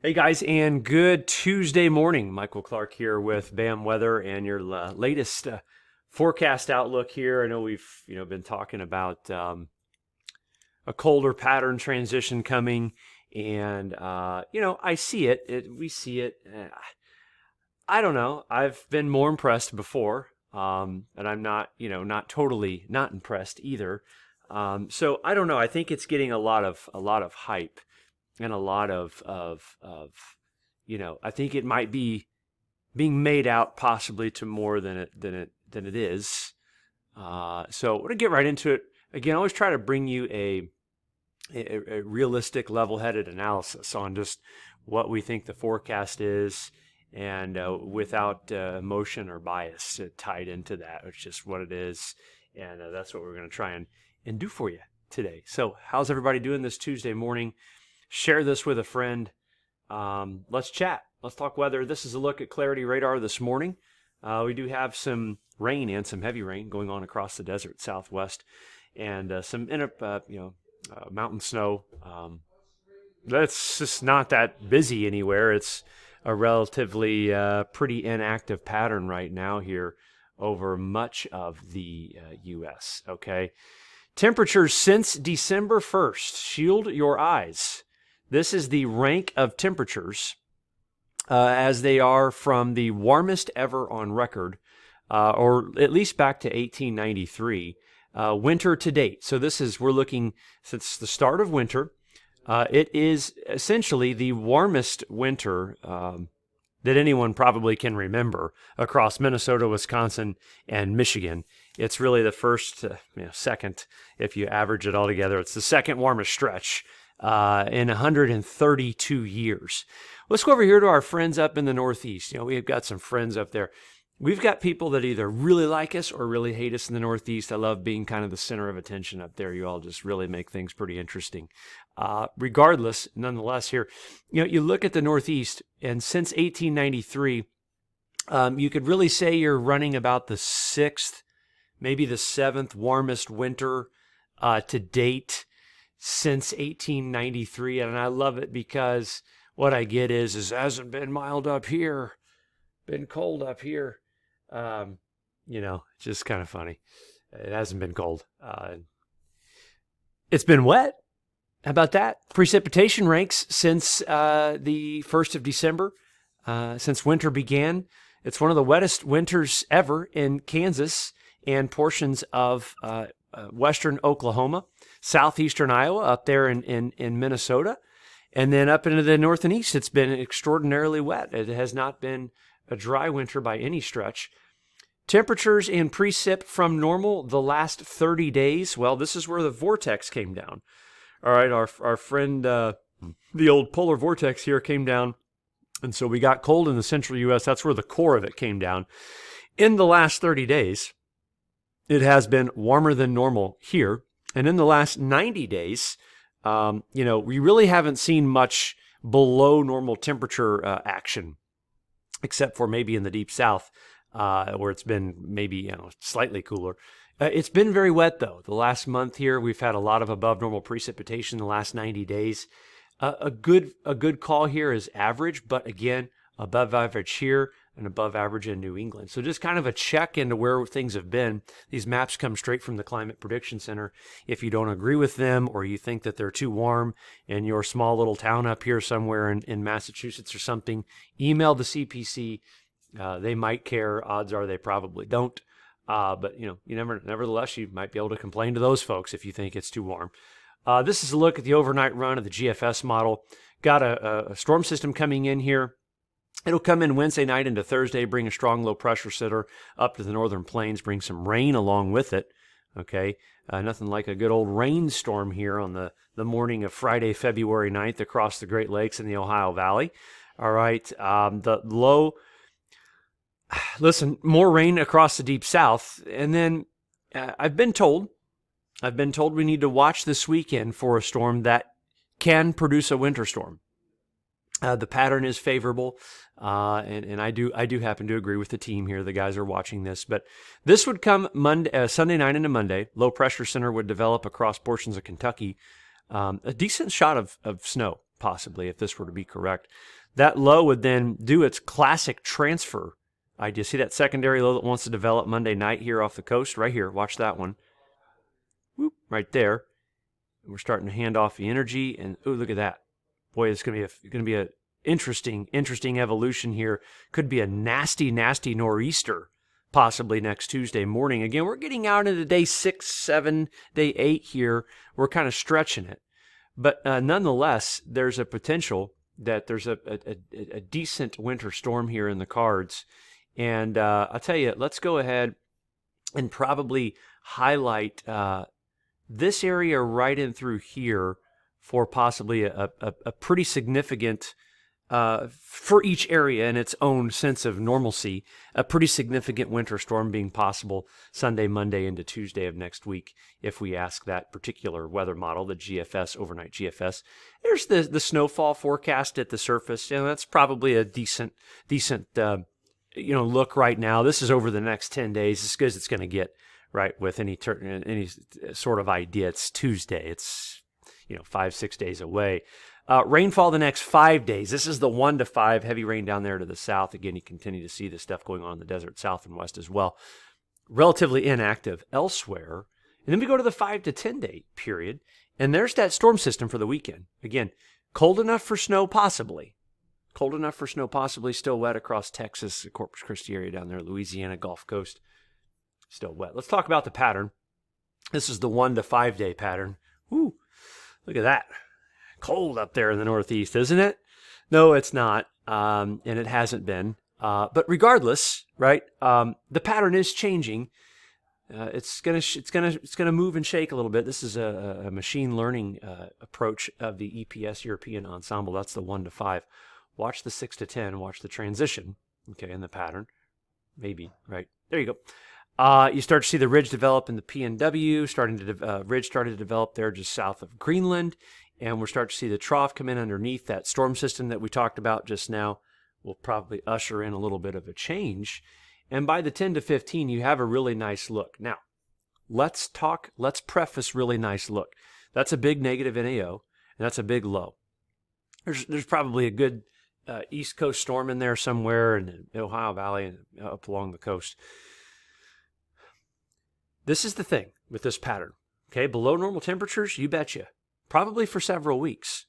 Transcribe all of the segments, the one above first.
Hey guys, and good Tuesday morning. Michael Clark here with BAM Weather and your latest forecast outlook here. I know we've been talking about a colder pattern transition coming, and I see it. We see it. I don't know. I've been more impressed before, and I'm not totally not impressed either. So I don't know. I think it's getting a lot of hype and a lot of I think it might be being made out possibly to more than it is. So we're gonna get right into it. Again, I always try to bring you a realistic, level-headed analysis on just what we think the forecast is, and without emotion or bias tied into that. It's just what it is, and that's what we're going to try and do for you today. So, how's everybody doing this Tuesday morning? Share this with a friend. Let's chat. Let's talk weather. This is a look at Clarity Radar this morning. We do have some rain and some heavy rain going on across the desert southwest, and some mountain snow. That's just not that busy anywhere. It's a relatively pretty inactive pattern right now here over much of the U.S. Okay. Temperatures since December 1st. Shield your eyes. This is the rank of temperatures as they are from the warmest ever on record, or at least back to 1893, winter to date. So we're looking since the start of winter. It is essentially the warmest winter that anyone probably can remember across Minnesota, Wisconsin, and Michigan. It's really the first, second, if you average it all together, it's the second warmest stretch in 132 years. Let's go over here to our friends up in the Northeast. We've got some friends up there. We've got people that either really like us or really hate us in the Northeast. I love being kind of the center of attention up there. You all just really make things pretty interesting. Regardless, nonetheless, here, you look at the Northeast, and since 1893, you could really say you're running about the sixth, maybe the seventh warmest winter to date since 1893. And I love it because what I get is it hasn't been mild up here, been cold up here. It's just kind of funny. It hasn't been cold. It's been wet. How about that? Precipitation ranks since the 1st of December, since winter began. It's one of the wettest winters ever in Kansas and portions of western Oklahoma, southeastern Iowa, up there in Minnesota, and then up into the north and east. It's been extraordinarily wet. It has not been a dry winter by any stretch. Temperatures and precip from normal the last 30 days. Well, this is where the vortex came down. All right, our friend, the old polar vortex here came down, and so we got cold in the central U.S. That's where the core of it came down. In the last 30 days, it has been warmer than normal here, and in the last 90 days, we really haven't seen much below normal temperature action, except for maybe in the deep south, where it's been maybe slightly cooler. It's been very wet, though. The last month here, we've had a lot of above normal precipitation in the last 90 days. A good call here is average, but again, above average here and above average in New England. So just kind of a check into where things have been. These maps come straight from the Climate Prediction Center. If you don't agree with them, or you think that they're too warm in your small little town up here somewhere in Massachusetts or something, email the CPC. They might care. Odds are they probably don't. But nevertheless, you might be able to complain to those folks if you think it's too warm. This is a look at the overnight run of the GFS model. Got a storm system coming in here. It'll come in Wednesday night into Thursday, bring a strong low pressure center up to the northern plains, bring some rain along with it. Okay, nothing like a good old rainstorm here on the morning of Friday, February 9th across the Great Lakes and the Ohio Valley. All right, the low... Listen, more rain across the deep south, and then I've been told we need to watch this weekend for a storm that can produce a winter storm. The pattern is favorable, and I do happen to agree with the team here. The guys are watching this, but this would come Sunday night into Monday. Low pressure center would develop across portions of Kentucky. A decent shot of snow possibly, if this were to be correct. That low would then do its classic transfer idea. See that secondary low that wants to develop Monday night here off the coast? Right here. Watch that one. Whoop, right there. We're starting to hand off the energy, and oh, look at that. Boy, it's going to be a interesting evolution here. Could be a nasty nor'easter possibly next Tuesday morning. Again, we're getting out into day 6, 7, day 8 here. We're kind of stretching it. But nonetheless, there's a potential that there's a decent winter storm here in the cards. And I'll tell you, let's go ahead and probably highlight this area right in through here for possibly a pretty significant, for each area in its own sense of normalcy, a pretty significant winter storm being possible Sunday, Monday, into Tuesday of next week, if we ask that particular weather model, the GFS, overnight GFS. There's the snowfall forecast at the surface. That's probably a decent look right now. This is over the next 10 days, as good as it's going to get, right, with any sort of idea. It's Tuesday. It's 5-6 days away. Rainfall the next 5 days. This is the 1 to 5 heavy rain down there to the south. Again, you continue to see this stuff going on in the desert south and west as well. Relatively inactive elsewhere. And then we go to the 5 to 10 day period. And there's that storm system for the weekend. Again, cold enough for snow possibly. Cold enough for snow possibly. Still wet across Texas, the Corpus Christi area down there, Louisiana, Gulf Coast. Still wet. Let's talk about the pattern. This is the 1 to 5 day pattern. Woo, look at that. Cold up there in the Northeast, isn't it? No, it's not, and it hasn't been. But regardless, right? The pattern is changing. It's gonna move and shake a little bit. This is a machine learning approach of the EPS European Ensemble. That's the 1 to 5. Watch the 6 to 10. Watch the transition. Okay, in the pattern. Maybe right there. You go. You start to see the ridge develop in the PNW. Ridge started to develop there just south of Greenland. And we'll start to see the trough come in underneath that storm system that we talked about just now. Will probably usher in a little bit of a change. And by the 10 to 15, you have a really nice look. Now, let's preface really nice look. That's a big negative NAO, and that's a big low. There's probably a good East Coast storm in there somewhere in the Ohio Valley and up along the coast. This is the thing with this pattern. Okay, below normal temperatures, you betcha. Probably for several weeks.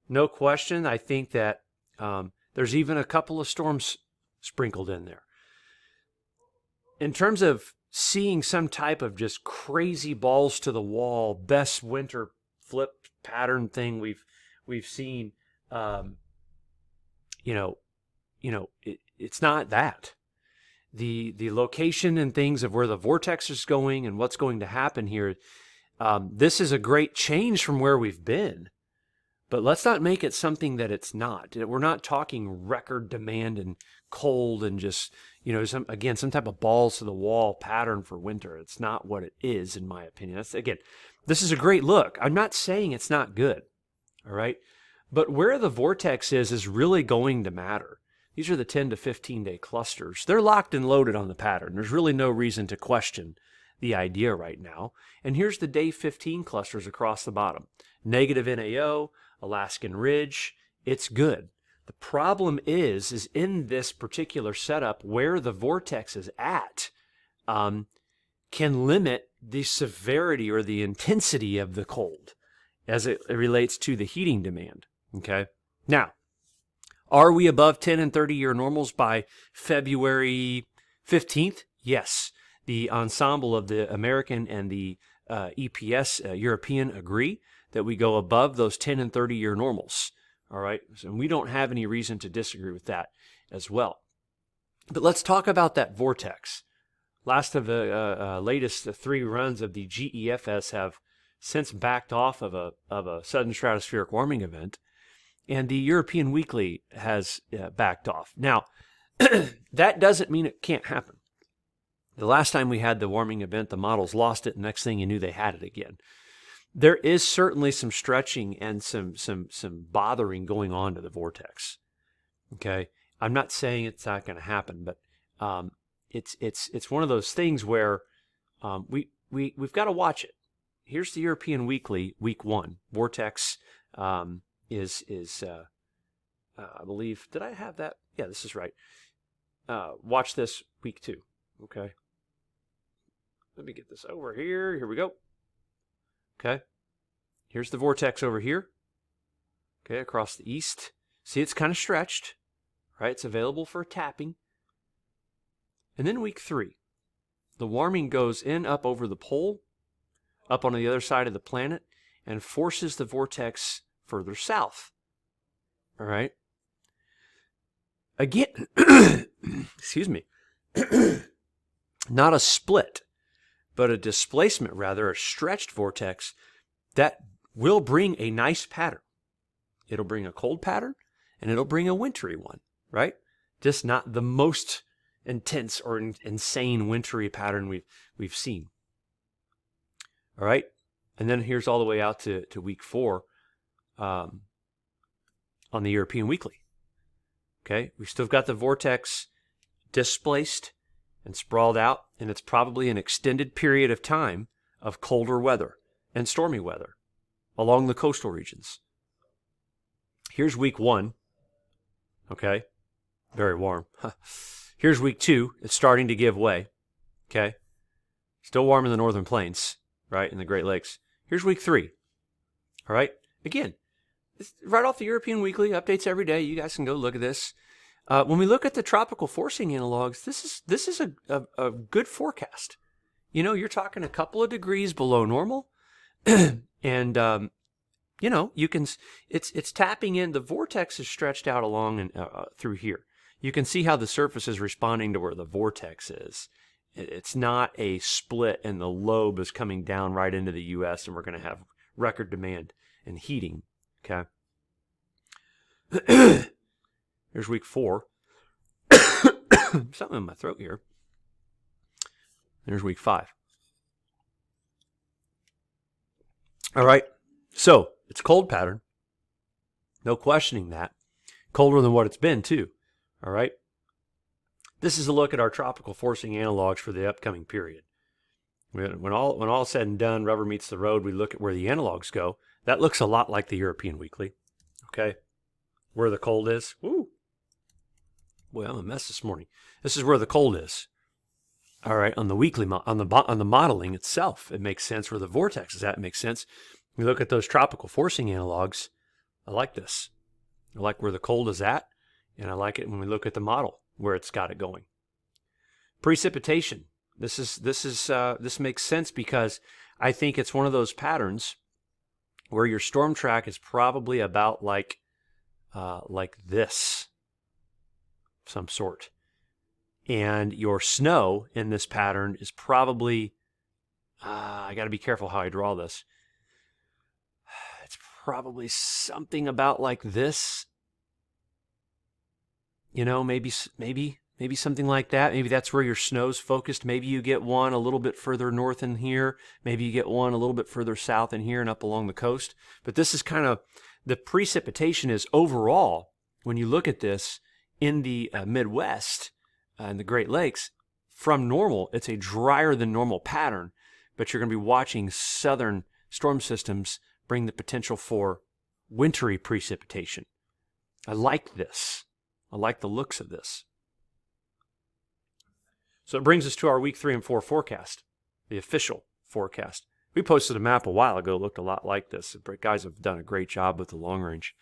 No question. I think that there's even a couple of storms sprinkled in there. In terms of seeing some type of just crazy balls to the wall, best winter flip pattern thing we've seen, it's not that. The location and things of where the vortex is going and what's going to happen here. This is a great change from where we've been, but let's not make it something that it's not. We're not talking record demand and cold and just, some type of balls to the wall pattern for winter. It's not what it is, in my opinion. This is a great look. I'm not saying it's not good, all right? But where the vortex is really going to matter. These are the 10 to 15 day clusters. They're locked and loaded on the pattern. There's really no reason to question the idea right now. And here's the day 15 clusters across the bottom. Negative NAO, Alaskan Ridge, it's good. The problem is in this particular setup where the vortex is at can limit the severity or the intensity of the cold as it relates to the heating demand. Okay. Now, are we above 10 and 30-year normals by February 15th? Yes. The ensemble of the American and the EPS European agree that we go above those 10 and 30-year normals. All right. So we don't have any reason to disagree with that as well. But let's talk about that vortex. Last of the latest 3 runs of the GEFS have since backed off of a sudden stratospheric warming event, and the European Weekly has backed off. Now, that doesn't mean it can't happen. The last time we had the warming event, the models lost it, and next thing you knew, they had it again. There is certainly some stretching and some bothering going on to the vortex. Okay, I'm not saying it's not going to happen, but it's one of those things where we've got to watch it. Here's the European Weekly, week 1, vortex. I believe, did I have that? Yeah, this is right. Watch this week 2. Okay. Let me get this over here. Here we go. Okay. Here's the vortex over here. Okay, across the east. See, it's kind of stretched, right? It's available for tapping. And then week 3, the warming goes in up over the pole, up on the other side of the planet, and forces the vortex further south. All right? Again, excuse me, not a split, but a displacement, rather, a stretched vortex that will bring a nice pattern. It'll bring a cold pattern, and it'll bring a wintry one, right? Just not the most intense or insane wintry pattern we've seen. All right? And then here's all the way out to week 4 on the European Weekly. Okay? We've still got the vortex displaced and sprawled out, and it's probably an extended period of time of colder weather and stormy weather along the coastal regions. Here's week 1. Okay? Very warm. Here's week 2. It's starting to give way. Okay? Still warm in the northern plains, right? In the Great Lakes. Here's week 3. All right? Again, it's right off the European Weekly, updates every day. You guys can go look at this. When we look at the tropical forcing analogs, this is a good forecast. You know, you're talking a couple of degrees below normal, and you know, you can. It's tapping in. The vortex is stretched out along and through here. You can see how the surface is responding to where the vortex is. It's not a split and the lobe is coming down right into the U.S. and we're going to have record demand and heating. Okay. Here's week 4. Something in my throat here. There's week 5. All right. So it's a cold pattern. No questioning that. Colder than what it's been, too. All right. This is a look at our tropical forcing analogs for the upcoming period. When all said and done, rubber meets the road, we look at where the analogs go. That looks a lot like the European Weekly. Okay. Where the cold is. Woo. Boy, I'm a mess this morning. This is where the cold is. All right. On the weekly, on the modeling itself, it makes sense. Where the vortex is at, it makes sense. We look at those tropical forcing analogs. I like this. I like where the cold is at, and I like it when we look at the model where it's got it going. Precipitation. This makes sense because I think it's one of those patterns where your storm track is probably about like this, some sort, and your snow in this pattern is probably. I got to be careful how I draw this. It's probably something about like this. You know, maybe something like that. Maybe that's where your snow's focused. Maybe you get one a little bit further north in here. Maybe you get one a little bit further south in here and up along the coast. But this is kind of, the precipitation is overall, when you look at this in the Midwest and the Great Lakes, from normal, it's a drier than normal pattern. But you're going to be watching southern storm systems bring the potential for wintry precipitation. I like this. I like the looks of this. So it brings us to our week 3 and 4 forecast, the official forecast. We posted a map a while ago, looked a lot like this. The guys have done a great job with the long range.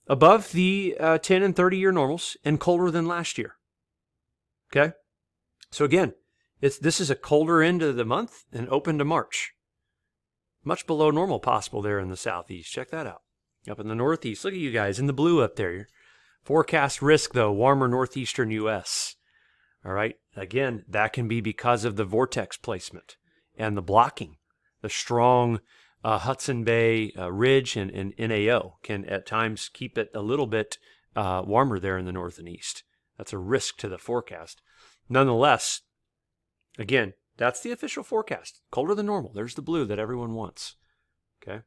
Above the 10 and 30-year normals and colder than last year. Okay? So again, this is a colder end of the month and open to March. Much below normal possible there in the southeast. Check that out. Up in the northeast, look at you guys in the blue up there. Forecast risk, though, warmer northeastern U.S. All right. Again, that can be because of the vortex placement and the blocking. The strong Hudson Bay ridge and NAO can at times keep it a little bit warmer there in the north and east. That's a risk to the forecast. Nonetheless, again, that's the official forecast. Colder than normal. There's the blue that everyone wants. Okay.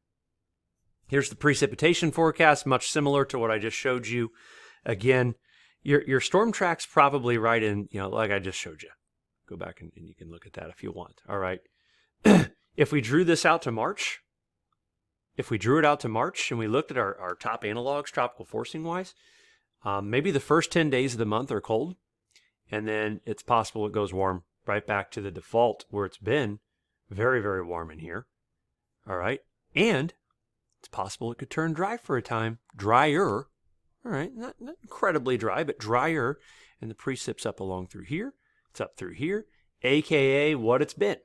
Here's the precipitation forecast, much similar to what I just showed you. Again, your storm track's probably right in, like I just showed you. Go back and you can look at that if you want. All right. If we drew this out to March, if we drew it out to March and we looked at our top analogs, tropical forcing wise, maybe the first 10 days of the month are cold, and then it's possible it goes warm right back to the default where it's been very, very warm in here. All right. And it's possible it could turn dry for a time, drier. All right. Not incredibly dry, but drier. And the precip's up along through here. It's up through here, AKA what it's been.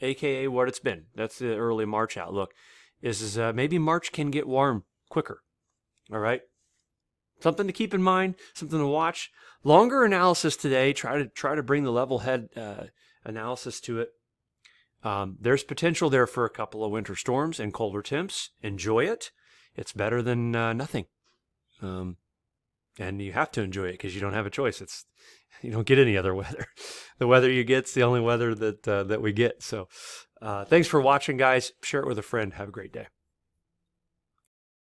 AKA what it's been. That's the early March outlook. Is maybe March can get warm quicker. All right. Something to keep in mind, something to watch. Longer analysis today. Try to bring the level head analysis to it. There's potential there for a couple of winter storms and colder temps. Enjoy it. It's better than nothing. And you have to enjoy it because you don't have a choice. You don't get any other weather. The weather you get's the only weather that we get. So thanks for watching, guys. Share it with a friend. Have a great day.